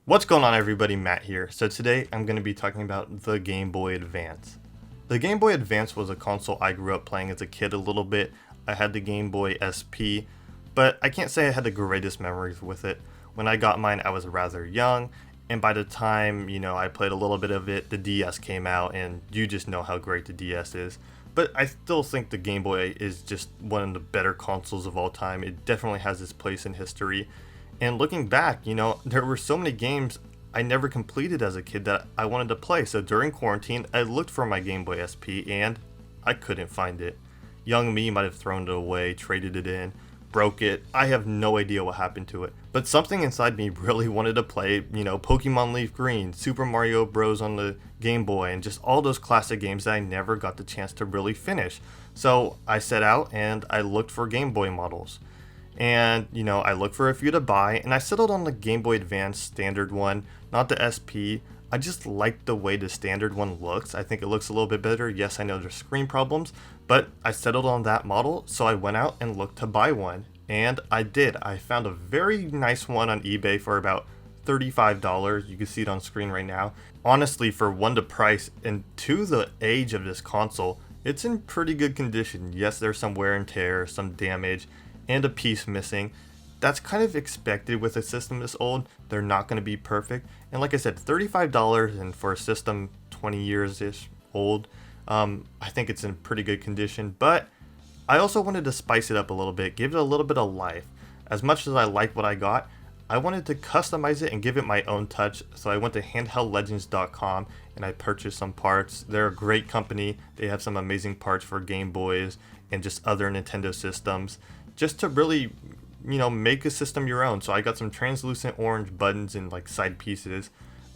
What's going on, everybody? Matt here. So today I'm going to be talking about the Game Boy Advance. The Game Boy Advance was a console I grew up playing as a kid a little bit. I had the Game Boy SP, but I can't say I had the greatest memories with it. When I got mine, I was rather young, and by the time, I played a little bit of it, the DS came out, and you just know how great the DS is. But I still think the Game Boy is just one of the better consoles of all time. It definitely has its place in history. And looking back, there were so many games I never completed as a kid that I wanted to play. So during quarantine, I looked for my Game Boy SP and I couldn't find it. Young me might have thrown it away, traded it in, broke it. I have no idea what happened to it. But something inside me really wanted to play, Pokemon Leaf Green, Super Mario Bros. On the Game Boy, and just all those classic games that I never got the chance to really finish. So I set out and I looked for Game Boy models. And, I looked for a few to buy, and I settled on the Game Boy Advance standard one, not the SP. I just like the way the standard one looks. I think it looks a little bit better. Yes, I know there's screen problems, but I settled on that model, so I went out and looked to buy one. And I did. I found a very nice one on eBay for about $35. You can see it on screen right now. Honestly, for one, the price, and two, the age of this console, it's in pretty good condition. Yes, there's some wear and tear, some damage, and a piece missing. That's kind of expected with a system this old. They're not going to be perfect. And like I said, $35, and for a system 20 years-ish old, I think it's in pretty good condition. But I also wanted to spice it up a little bit, give it a little bit of life. As much as I like what I got, I wanted to customize it and give it my own touch. So I went to handheldlegends.com and I purchased some parts. They're a great company. They have some amazing parts for Game Boys and just other Nintendo systems, just to really, make a system your own. So I got some translucent orange buttons and like side pieces,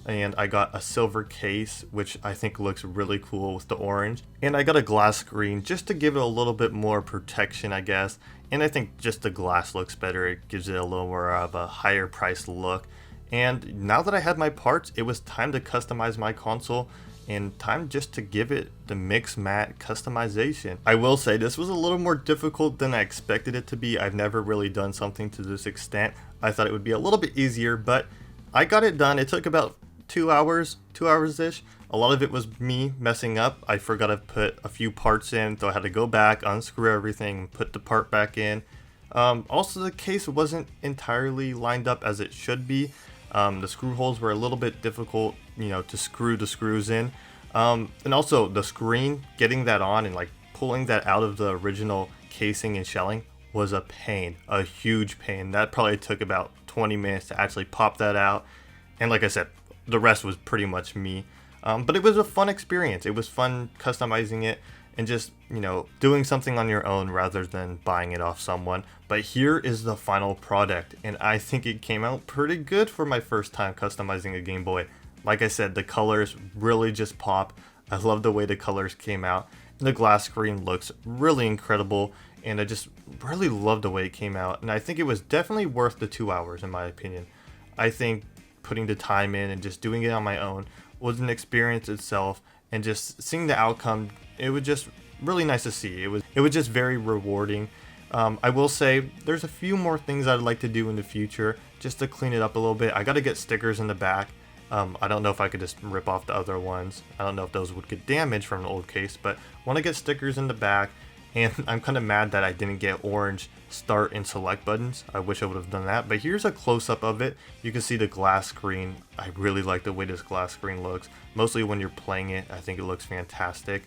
and I got a silver case, which I think looks really cool with the orange, and I got a glass screen just to give it a little bit more protection, I guess. And I think just the glass looks better. It gives it a little more of a higher priced look. And now that I had my parts, it was time to customize my console and time just to give it the mix mat customization. I will say this was a little more difficult than I expected it to be. I've never really done something to this extent. I thought it would be a little bit easier, but I got it done. It took about 2 hours-ish. A lot of it was me messing up. I forgot to put a few parts in, so I had to go back, unscrew everything, and put the part back in. Also, the case wasn't entirely lined up as it should be. The screw holes were a little bit difficult, to screw the screws in. And also the screen, getting that on and like pulling that out of the original casing and shelling was a pain, a huge pain. That probably took about 20 minutes to actually pop that out. And like I said, the rest was pretty much me. But it was a fun experience. It was fun customizing it and just, doing something on your own rather than buying it off someone. But here is the final product, and I think it came out pretty good for my first time customizing a Game Boy. Like I said, the colors really just pop. I love the way the colors came out. And the glass screen looks really incredible, and I just really love the way it came out. And I think it was definitely worth the 2 hours in my opinion. I think putting the time in and just doing it on my own was an experience itself, and just seeing the outcome, it was just really nice to see. It was just very rewarding. I will say there's a few more things I'd like to do in the future just to clean it up a little bit. I got to get stickers in the back. I don't know if I could just rip off the other ones. I don't know if those would get damaged from an old case, but want to get stickers in the back. And I'm kind of mad that I didn't get orange start and select buttons. I wish I would have done that, but here's a close-up of it. You can see the glass screen. I really like the way this glass screen looks. Mostly when you're playing it, I think it looks fantastic.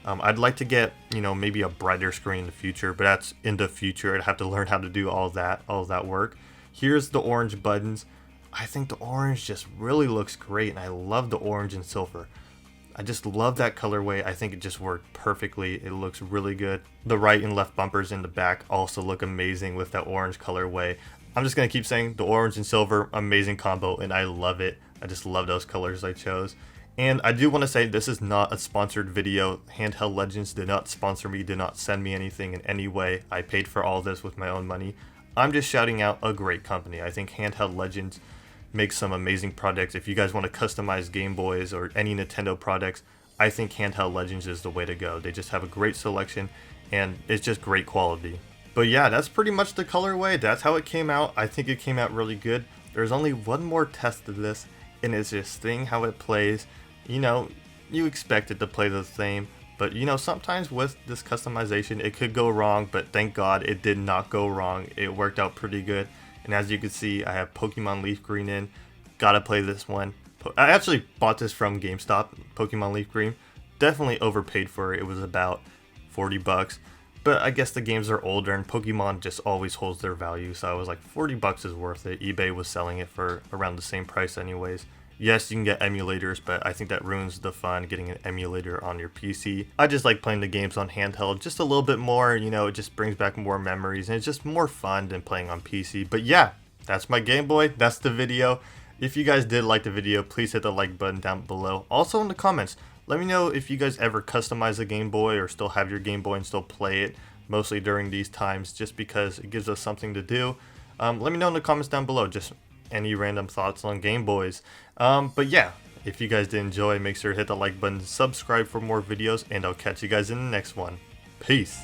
I'd like to get, maybe a brighter screen in the future, but that's in the future. I'd have to learn how to do all that work. Here's the orange buttons. I think the orange just really looks great, and I love the orange and silver. I just love that colorway. I think it just worked perfectly. It looks really good. The right and left bumpers in the back also look amazing with that orange colorway. I'm just going to keep saying the orange and silver, amazing combo, and I love it. I just love those colors I chose. And I do want to say this is not a sponsored video. Handheld Legends did not sponsor me, did not send me anything in any way. I paid for all this with my own money. I'm just shouting out a great company. I think Handheld Legends makes some amazing products. If you guys want to customize Game Boys or any Nintendo products, I think Handheld Legends is the way to go. They just have a great selection, and it's just great quality. But yeah, that's pretty much the colorway. That's how it came out. I think it came out really good. There's only one more test to this, and it's just seeing how it plays. You know, you expect it to play the same, but you know, sometimes with this customization it could go wrong, but thank God it did not go wrong. It worked out pretty good. And as you can see, I have Pokemon Leaf Green in. Gotta play this one. I actually bought this from GameStop, Pokemon Leaf Green. Definitely overpaid for it. It was about 40 bucks. But I guess the games are older and Pokemon just always holds their value. So I was like, 40 bucks is worth it. eBay was selling it for around the same price anyways. Yes, you can get emulators, but I think that ruins the fun getting an emulator on your PC. I just like playing the games on handheld just a little bit more. You know, it just brings back more memories and it's just more fun than playing on PC. But yeah, that's my Game Boy. That's the video. If you guys did like the video, please hit the like button down below. Also in the comments, let me know if you guys ever customize a Game Boy or still have your Game Boy and still play it, mostly during these times, just because it gives us something to do. Let me know in the comments down below, just any random thoughts on Game Boys. But yeah, if you guys did enjoy, make sure to hit the like button, subscribe for more videos, and I'll catch you guys in the next one. Peace.